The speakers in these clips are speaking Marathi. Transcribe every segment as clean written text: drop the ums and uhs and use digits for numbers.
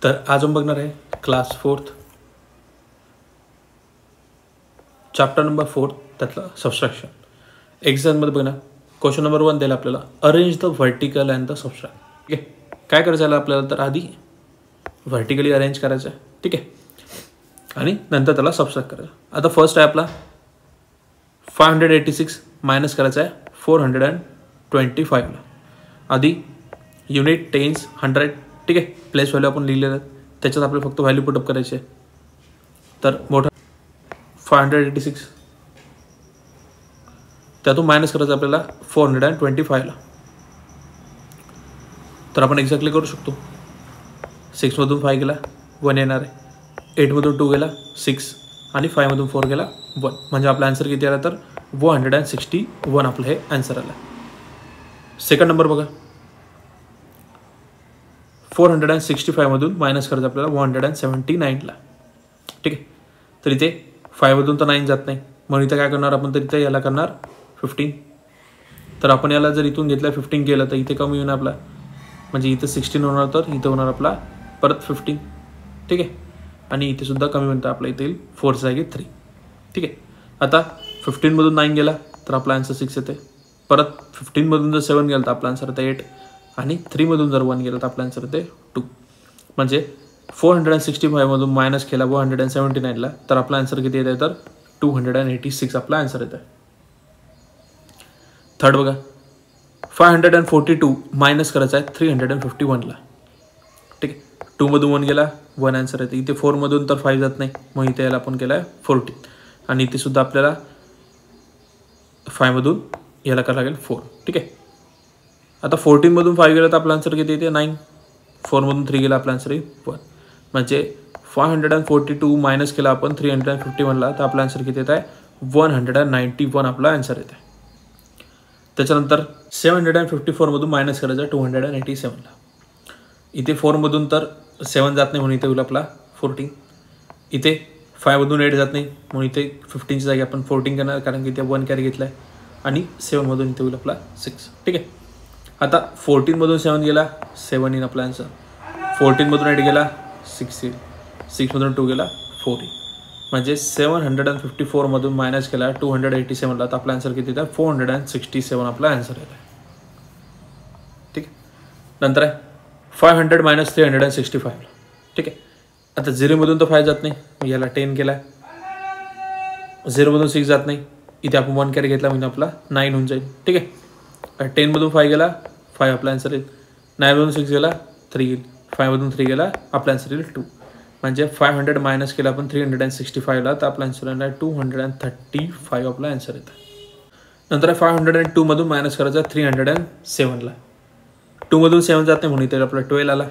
तर आज हम बघणार आहे क्लास 4th चॅप्टर नंबर 4 त्यातला सबस्ट्रॅक्शन. एक्झाममध्ये बघा क्वेश्चन नंबर 1 दिला आपल्याला, arrange the vertical and the subtract. ठीक आहे, काय करायचं आहे आपल्याला, तर आधी व्हर्टिकली अरेंज करायचं आहे. ठीक आहे, आणि नंतर त्याला सबट्रॅक्ट करायचं. आता फर्स्ट आहे आपला 586 मायनस करायचं आहे 425 ला. आधी युनिट, टेन्स, 100. ठीक आहे, प्लेस व्हॅल्यू आपण लिहिलेलं आहे, त्याच्यात आपल्याला फक्त व्हॅल्यू पुटअप करायची आहे. तर मोठा 586 त्यातून मायनस करायचं आपल्याला 425 ला. तर आपण एक्झॅक्टली करू शकतो. 6 मधून 5 गेला 1 येणार आहे, 8 मधून 2 गेला 6 आणि 5 मधून 4 गेला 1. म्हणजे आपला आन्सर किती आला, तर 161 आपलं हे आन्सर आला. सेकंड नंबर बघा, 465 मधून मायनस करायचं आपल्याला 179 ला. ठीक आहे, तर इथे 5 मधून तर 9 जात नाही, म्हणून इथे काय करणार आपण, तर इथे याला करणार 15. तर आपण याला जर इथून घेतला 15 केलं तर इथे कमी होणार आपला, म्हणजे इथे 16 होणार, तर इथे होणार आपला परत 15. ठीक आहे, आणि इथे सुद्धा कमी म्हणतं आपला, इथे येईल 4 जागी 3. ठीक आहे, आता 15 मधून 9 गेला तर आपला आन्सर 6 येते. परत 15 मधून जर 7 गेला तर आपला आन्सर येते 8, आणि 3 मधून जर 1 गेला तर आपला आन्सर येते 2. म्हणजे 465 मधून मायनस केला 179 ला, तर आपला आन्सर किती येते, तर 286 आपला आन्सर येत आहे. थर्ड बघा, 542 मायनस करायचा आहे 351 ला. ठीक आहे, 2 मधून 1 गेला 1 आन्सर येते. इथे 4 मधून तर 5 जात नाही, मग इथे याला आपण केला आहे 14, आणि इथे सुद्धा आपल्याला 5 मधून याला करावं लागेल 4. ठीक आहे, आता 14 मधून 5 गेला तर आपला आन्सर किती येते 9. 4 मधून 3 गेला आपला आन्सर आहे 1. म्हणजे 542 मायनस केला आपण 351 ला, तर आपला आन्सर किती येत आहे 191 आपला आन्सर येत आहे. त्याच्यानंतर 754 मधून मायनस करायचं 287 ला. इथे 4 मधून तर 7 जात नाही, म्हणून इथे होईल आपला 14. इथे 5 मधून 8 जात नाही, म्हणून इथे 15ची जागी आपण 14 करणार, कारण की इथे 1 कॅरी घेतला आहे. आणि 7 मधून इथे होईल आपला 6. ठीक आहे, आता 14 मधून 7 गेला 7 येईल आपला आन्सर. 14 मधून 8 गेला 6 येईल. 6 मधून 2 गेला 4 येईल. म्हणजे 754 मधून मायनस केला 287 ला, तर आपला आन्सर किती येतं 467 आपला आन्सर येत आहे. ठीक आहे, नंतर आहे 500 मायनस 365. ठीक आहे, आता 0 मधून तर 5 जात नाही, याला 10 केला. 0 मधून 6 जात नाही, इथे आपण 1 कॅरी घेतला म्हणजे आपला 9 होऊन जाईल. ठीक आहे, 10 मधून 5 गेला 5 आपला आन्सर येईल. 9 मधून 6 गेला 3 येईल. 5 मधून 3 गेला आपला आन्सर येईल 2. म्हणजे 500 मायनस केला आपण 365 ला, तर आपला आन्सर येणार 235 आपला आन्सर येतं. नंतर 502 मधून मायनस करायचा 307 ला. 2 मधून 7 जात नाही, म्हणून इथे आपला 12 आला.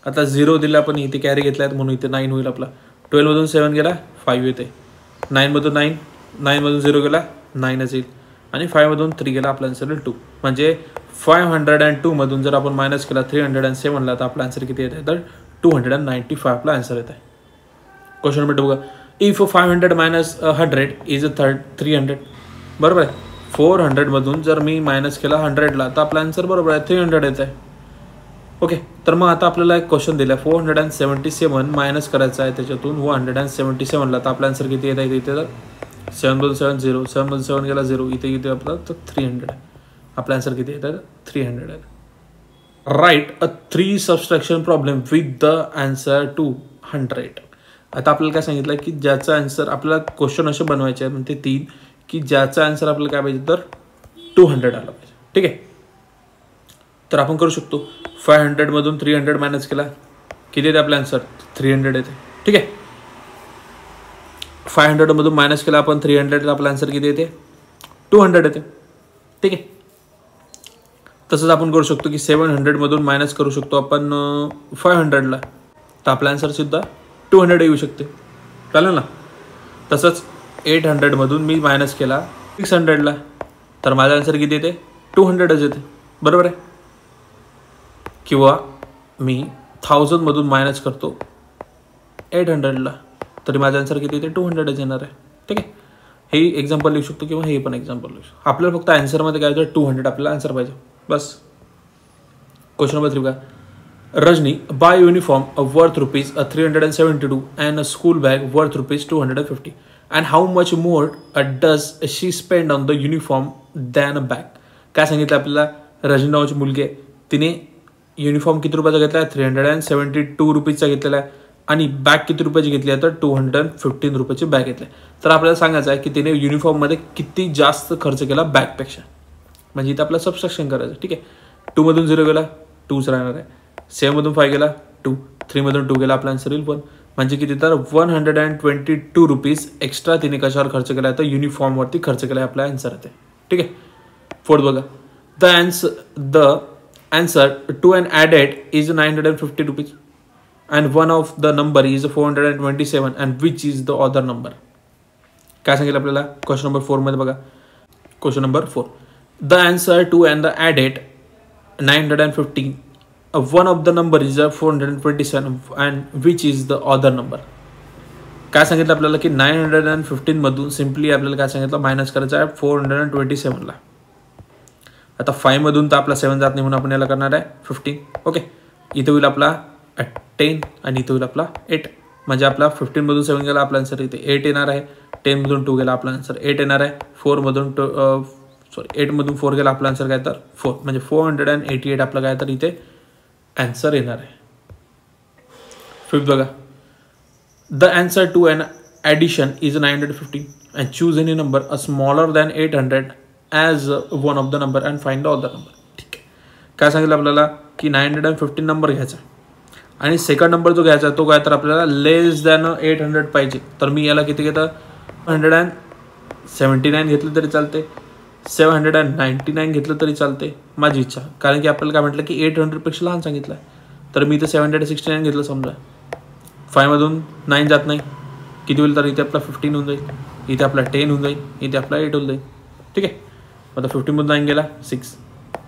आता 0 दिला आपण, इथे कॅरी घेतला म्हणून इथे 9 होईल आपला. 12 मधून 7 गेला 5 येते. 9 मधून 9 मधून 0 गेला 9च येईल, आणि 5 मधून 3 गेला आपला आन्सर येईल 2. म्हणजे 502 मधून जर आपण मायनस केला 307 ला, तर आपला आन्सर किती येते, तर 295 आपला आन्सर येत आहे. क्वेश्चन नंबर 2 बघा, इफ 500 मायनस 100 इज अ 300. बरोबर आहे, 400 मधून जर मी मायनस केला 100 ला, तर आपला आन्सर बरोबर आहे 300 येत आहे. ओके, तर मग आता आपल्याला एक क्वेश्चन दिला 477 मायनस करायचा आहे त्याच्यातून 177 ला, तर आपला आन्सर किती येत आहे, इथे तर 7 मधून 7 0, 7 मधून 7 गेला 0, इथे आपला तर 300 आहे. आपला आन्सर किती येतं 300 आहे. Right a 3 subtraction problem with the answer 200. आता आपल्याला काय सांगितलं की ज्याचा आन्सर आपल्याला क्वेश्चन असे बनवायचे आहेत, म्हणजे 3 की ज्याचा आन्सर आपल्याला काय पाहिजे, तर 200 आला पाहिजे. ठीक आहे, तर आपण करू शकतो 500 मधून 300 मायनस केला किती येते आपला आन्सर 300 येते. ठीक आहे, 500 मधून मायनस केला आपण 300, आपला आन्सर किती येते 200 येते. ठीक आहे, तसंच आपण करू शकतो की 700 मधून मायनस करू शकतो आपण 500 ला, तर आपला आन्सर सुद्धा 200 येऊ शकते. चालेल ना. तसंच 800 मधून मी मायनस केला 600 ला, तर माझा आन्सर किती येते 200च येते. बरोबर आहे. किंवा मी 1000 मधून मायनस करतो 800 ला, तरी माझा आन्सर किती येते 200च येणार आहे. ठीक आहे, हे एक्झाम्पल लिहू शकतो किंवा हे पण एक्झाम्पल लिहू शकतो. आपल्याला फक्त आन्सरमध्ये काय होतं 200 आपल्याला आन्सर पाहिजे बस. क्वेश्चन नंबर 3 बघा, Rajni, buy uniform worth rupees 372 and a school bag worth rupees 250. And how much more does she spend on the uniform than a bag? काय सांगितलं आपल्याला? रजनी नावाची मुलगी आहे, तिने युनिफॉर्म किती रुपयाचा घेतला आहे? 372 रुपीजचा घेतलेला आहे. आणि बॅग किती रुपयाची घेतली आहे? तर 215 रुपयाची बॅग घेतली. तर आपल्याला सांगायचं आहे की तिने युनिफॉर्ममध्ये किती जास्त खर्च केला बॅगपेक्षा. म्हणजे इथं आपल्याला सबस्ट्रॅक्शन करायचं. ठीक आहे, 2 मधून 0 गेला 2च राहणार आहे. 7 मधून 5 गेला 2, 3 मधून 2 गेला आपला आन्सर येईल 1. म्हणजे किती? तर 122 रुपीज एक्स्ट्रा तिने कशावर खर्च केला आहे? तर युनिफॉर्मवरती खर्च केला आहे. आपला आन्सर आहे. ठीक आहे. फोर्थ बघा, the answer to and added is 950 rupees and one of the number is 427 and which is the other number. काय सांगितलं आपल्याला? क्वेश्चन नंबर 4 मध्ये बघा. Question number 4, the answer to and the added 950, one of the number is 427 and which is the other number. काय सांगितलं आपल्याला की 915 मधून सिम्पली आपल्याला काय सांगितलं? मायनस करायचं आहे 427 ला. आता 5 मधून तर आपला 7 जात नाही म्हणून आपण याला करणार आहे 15. ओके, इथं होईल आपला 10 आणि इथं होईल आपला 8. म्हणजे आपला 15 मधून 7 गेला आपला आन्सर इथे 8 येणार आहे. 10 मधून 2 गेला आपला आन्सर 8 येणार आहे. 8 मधून 4 गेला आपला आन्सर काय? तर 4. म्हणजे 488 आपला काय? तर इथे आन्सर येणार आहे. फिफ्थ बघा, the answer to an addition is 950 and choose any number a smaller than 800 as one of the number and find the other number. ठीक आहे, काय सांगितलं आपल्याला की 915 नंबर घ्यायचा आणि सेकंड नंबर जो घ्यायचा तो काय? तर आपल्याला लेस दॅन 800 पाहिजे. तर मी याला किती घेतं? 179 घेतलं तरी चालते, 799 घेतलं तरी चालते, माझी इच्छा. कारण की आपल्याला काय म्हटलं की 800पेक्षा लहान सांगितलं आहे. तर मी इथं 769 घेतलं समजा. 5 मधून 9 जात नाही, किती होईल? तर इथे आपला 15 होऊन जाईल, इथे आपला 10 होऊन जाईल, इथे आपला 8 होऊन जाईल. ठीक आहे, आता 15 मधून 9 गेला 6,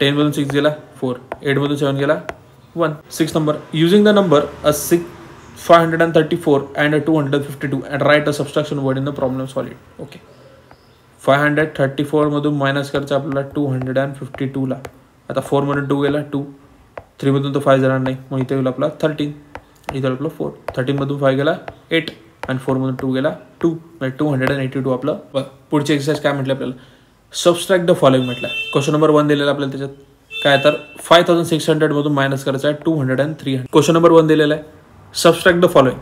10 मधून 6 गेला 4, 8 मधून 7 गेला 1. 6 number, using the number 534 and 252 and write a subtraction word in the problem solve it. Okay, 534 मधून मायनस करायचं आपल्याला 252 ला. आता 4 मधून 2 गेला 2, 3 मधून तो 5 जाणार नाही, मग इथे होईल आपला 13, इथे आपलं 4. 13 मधून 5 गेला 8 आणि 4 मधून 2 गेला 2, म्हणजे 282 आपलं. पुढची एक्सरसाइज काय म्हटलं आपल्याला? सबस्ट्रॅक्ट द फॉलोइंग म्हटलं. क्वेश्चन नंबर 1 दिलेला आपल्याला, त्याच्यात काय? तर 5600 मधून मायनस करायचं आहे 203. क्वेश्चन नंबर 1 दिलेला आहे, सबस्ट्रॅक्ट द फॉलोइंग.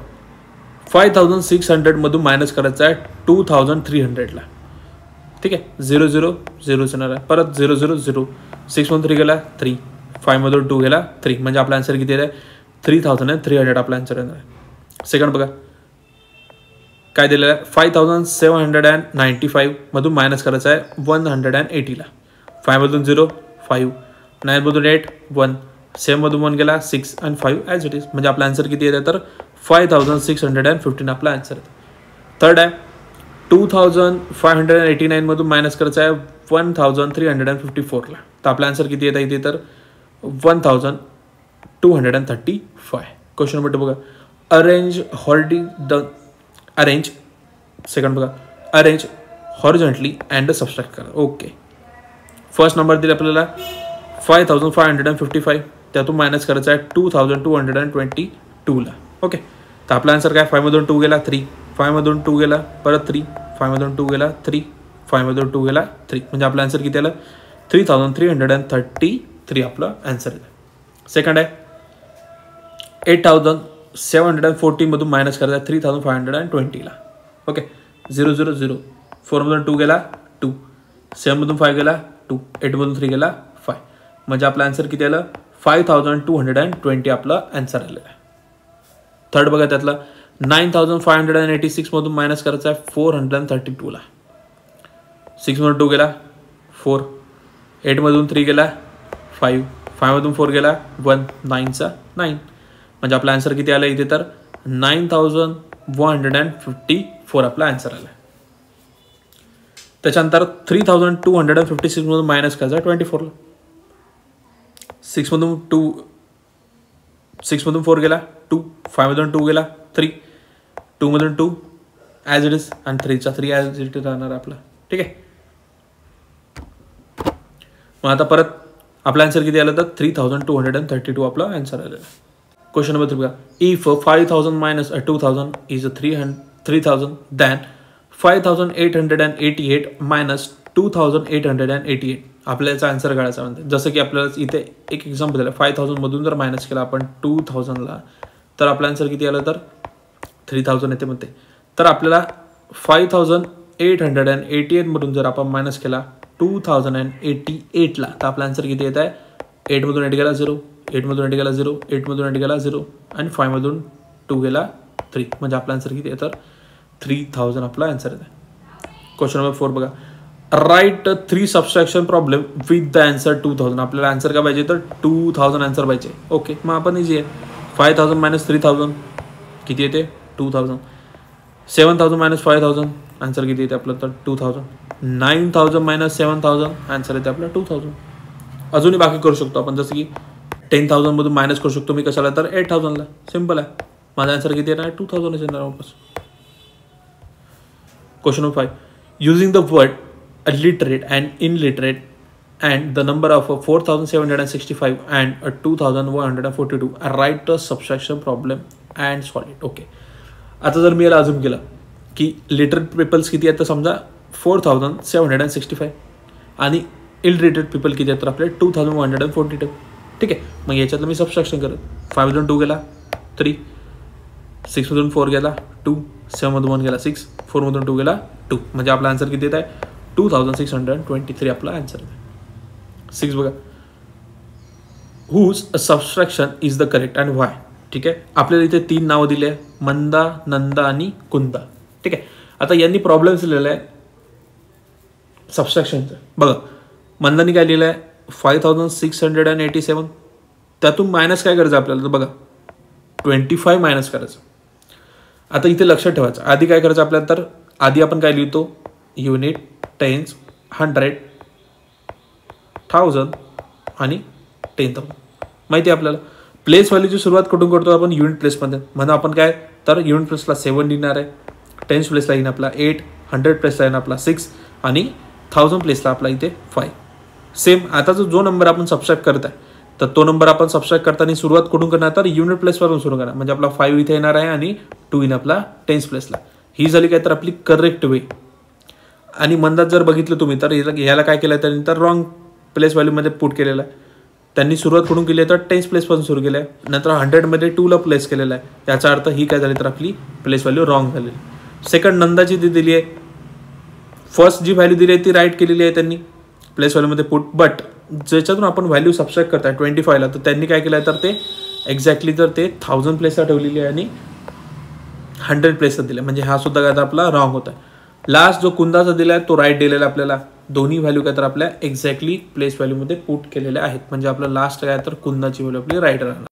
5600 मधून मायनस करायचं आहे 2300 ला. ठीक आहे, 0 0 0 येणार आहे, परत 0 0 0. 6 मधून 3 गेला 3, 5 मधून 2 गेला 3, म्हणजे आपला आन्सर किती आहे? 3300 आपला आन्सर येणार आहे. सेकंड बघा काय दिलेलं आहे? 5795 मधून मायनस करायचं आहे 180 ला. 5 मधून 0 5, 9 मधून 8 1, 7 मधून 1 गेला 6 आणि 5 ॲज इट इज. म्हणजे आपला आन्सर किती येते? तर 5615 आपला आन्सर येतो. थर्ड आहे 2589 मधून मायनस करायचं आहे 1354 ला. तर आपला आन्सर किती येत आहे इथे? तर 1235. क्वेश्चन नंबर 2 बघा, अरेंज सेकंड बघा, अरेंज हॉरिझॉन्टली अँड सबस्ट्रॅक्ट करा. ओके, फर्स्ट नंबर दिला आपल्याला 5555, त्यातून मायनस करायचं आहे 2222 ला. ओके, तर आपला आन्सर काय? 5 मधून 2 गेला 3, 5 मधून 2 गेला परत 3, 5 मधून 2 गेला 3, 5 मधून 2 गेला 3, म्हणजे आपला आन्सर किती आला? 3333 आपलं आन्सर आहे. सेकंड आहे 8740 मधून मायनस करायचं 3520 ला. ओके, 0 0 0. 4 मधून 2 गेला 2, 7 मधून 5 गेला 2, 8 मधून 3 गेला 5, म्हणजे आपलं आन्सर किती आलं? 5220 आपलं आन्सर आलेलं आहे. थर्ड बघा त्यातलं 9586 मधून मायनस करायचं आहे 432 ला. 6 मधून 2 गेला 4, 8 मधून 3 गेला 5, 5 मधून 4 गेला 1, 9चा 9, म्हणजे आपला आन्सर किती आला इथे? तर 9154 आपला आन्सर आला. त्याच्यानंतर 3256 मधून मायनस करायचा 24 ला. 6 मधून 4 गेला 2, 5 मधून 2 गेला 3, 2 मधून 2 ॲज इट इज आणि 3चा 3 ॲज इट इज राहणार आपला. ठीक आहे, मग आता परत आपला आन्सर किती आला? तर 3232 आपला आन्सर आलेला. क्वेश्चन नंबर 3 बघा. If 5000 minus 2000 is 3000 than 5888 minus 2888. आपल्याला याचा आन्सर काढायचा म्हणते. जसं की आपल्याला इथे एक एक्झाम्पल दिलं. 5000 मधून जर मायनस केला आपण 2000ला तर आपला आन्सर किती आलं तर 3000 येते म्हणते. तर आपल्याला 5888 मधून जर आपण मायनस केला 2088ला तर आपला आन्सर किती येत आहे. 8 मधून 8 गेला 0, 8 मधून 8 गेला 0, 8 मधून 8 गेला 0 आणि 5 मधून 2 गेला 3. म्हणजे आपला आन्सर किती आहे तर 3000 आपला आन्सर आहे. क्वेश्चन नंबर 4 बघा. Write 3 subtraction problem with the answer 2000. आपल्याला आन्सर काय पाहिजे तर 2000 आन्सर पाहिजे. ओके, मग आपण इझी आहे. 5000 मायनस 3000 किती येते 2000. 7000 मायनस 5000 आन्सर किती येते आपलं तर 2000. 9000 मायनस 7000 आन्सर येते आपला 2000. अजूनही बाकी करू शकतो आपण. जसं की 10,000 मधून मायनस करू शकतो मी कशाला तर 8000ला. सिम्पल आहे. माझा आन्सर किती येणार 2000 येणार वापस. Question number 5. Using the word alliterate and illiterate and the number of 4765 and 2142 write a subtraction problem and solve it. Okay, आता जर मी याला अजूम केलं की लिटरेट पीपल्स किती आहेत तर समजा 4765 आणि इलिटरेट पीपल किती आहेत तर आपले 2142. ठीक आहे, मग याच्यातलं मी सबस्ट्रॅक्शन करत. 5 मधून 2 गेला 3, 6 मधून 4 गेला 2, 7 मधून 1 गेला 6, 4 मधून 2 गेला 2. म्हणजे आपला आन्सर किती येत आहे 2623 आपला आन्सर आहे. 6 बघा. Whose subtraction is the correct and why. ठीक आहे, आपल्याला इथे 3 नावं दिले आहे. मंदा, नंदा आणि कुंदा. ठीक आहे, आता यांनी प्रॉब्लेम्स लिहिलेला आहे सबस्ट्रॅक्शनचं. बघा, मंदानी काय लिहिलं आहे 5687. त्यातून मायनस काय करायचं आपल्याला तर बघा 25 मायनस करायचं. आता इथे लक्षात ठेवायचं आधी काय करायचं आपल्याला तर आधी आपण काय लिहितो युनिट, टेन्स, 100, 1000 आणि 10,000. माहिती आहे आपल्याला. प्लेस व्हॅल्यूची सुरुवात कुठून करतो आपण युनिट प्लेसमध्ये. म्हणून आपण काय तर युनिट प्लेसला 7 लिहिणार आहे, टेन्स प्लेसला येईन आपला 8, 100 प्लेसला येईन आपला 6 आणि 1000 प्लेसला आपला इथे 5. सेम आता जो नंबर आपण सबस्ट्रॅक्ट करत आहे तर तो नंबर आपण सबस्ट्रॅक्ट करताना सुरुवात कुठून करणार तर युनिट प्लेसवरून सुरू करणार. म्हणजे आपला 5 इथे येणार आहे आणि 2 येईन आपला टेन्स प्लेसला. ही झाली काय तर आपली करेक्ट वे. आणि मंदात जर बघितलं तुम्ही तर याला काय केलं तर रॉंग प्लेस व्हॅल्यूमध्ये पुट केलेलं आहे. त्यांनी सुरुवात करून केली आहे तर टेन्स प्लेसपासून सुरू केलं आहे. नंतर 100मध्ये 2ला प्लेस केलेलं आहे. याचा अर्थ ही काय झाली तर आपली प्लेस व्हॅल्यू रॉंग झालेली. सेकंड नंदाची ती दिली आहे. फर्स्ट जी व्हॅल्यू दिली आहे ती राईट केलेली आहे त्यांनी प्लेस व्हॅल्यूमध्ये पुट. बट ज्याच्यातून आपण व्हॅल्यू सबस्ट्रॅक्ट करताय 25ला तर त्यांनी काय केलं आहे तर ते एक्झॅक्टली तर ते 1000 प्लेसला ठेवलेली आहे आणि 100 प्लेसला दिलं. म्हणजे हा सुद्धा काय आपला रॉंग होता. लास्ट जो कुंदाचा दिला आहे तो राईट दिलेला आपल्याला. दोन्ही व्हॅल्यू काय तर आपल्या एक्झॅक्टली प्लेस व्हॅल्यूमध्ये पुट केलेल्या आहेत. म्हणजे आपलं लास्ट काय तर कुंदाची व्हॅल्यू आपली राईट राहणार.